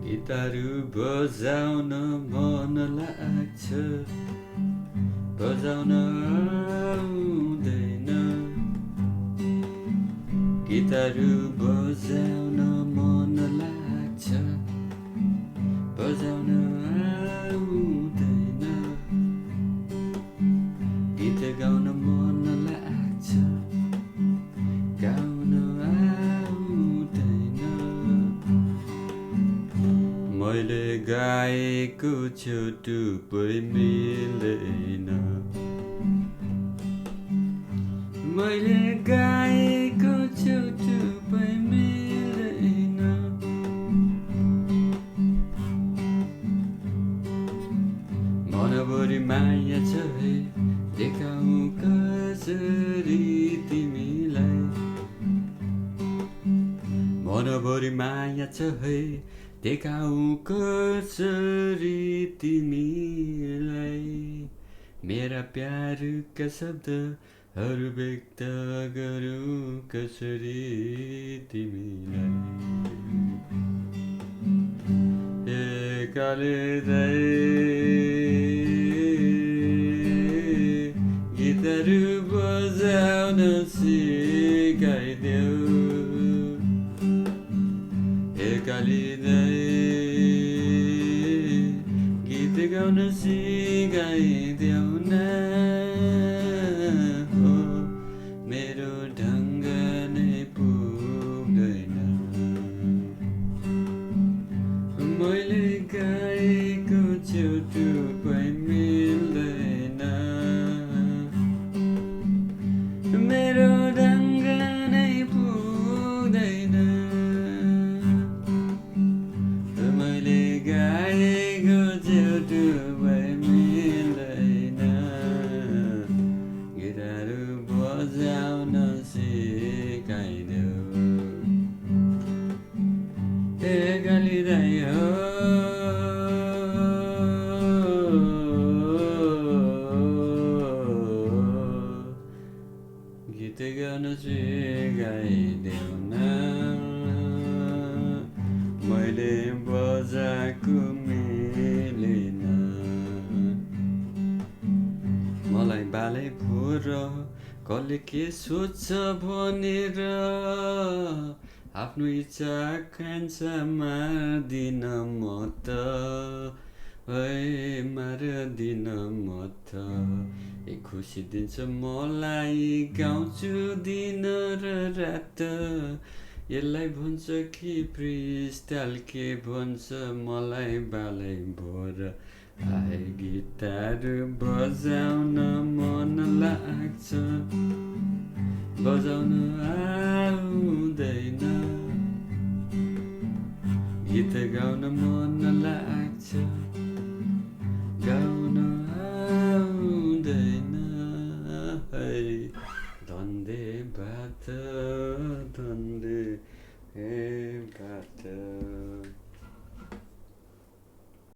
गिटारु बजाउन मन लाग्छ बजाउन आउँदैन गिटारु बजाउन मन लाग्छ बजाउन आउँदैन गीत गाउन मन लाग्छ गाउन आउँदैन मैले गाएको छु टुप्पै मिल्दैन मैले गाएको छु टुप्पै मिल्दैन मनभरि माया छ है देखाउँ कसरी तिमीलाई मनभरि माया छ है देखाउँ कसरी तिमीलाई मेरा प्यारका शब्दहरू व्यक्त गरौँ कसरी तिमीलाई हे कालेदाइ गिटारु बजाउन सिकाइदेऊ हे कालिदाइ गीत गाउन सिकाइदेऊ न हो मेरो ढङ्ग नै पुग्दैन मैले गाएको छु टुप्पै मिल्दैन मेरो ढङ्ग नै पुग्दैन मैले गाएको छु टुप्पै मिल्दैन गिटारु बजाउन सिकाइदेऊ हे कालिदाइ हो गीत गाउन सिकाइदेऊ न मैले बजाएको मिलेन मलाई बालै भो र कसले के सोध्छ भनेर आफ्नो इच्छा आकाङ्क्षा मार्दिन म त है मार्दिन म त एक खुसी दिन्छ मलाई गाउँछु दिन र रात यसलाई भन्छ कि फ्रिस्टाइल के भन्छ मलाई बालै भोर आए गिटार बजाउन मन लाग्छ बजाउन आउँदैन गीत गाउन मन लाग्छ गाउन आउँदैन है धन्यवाद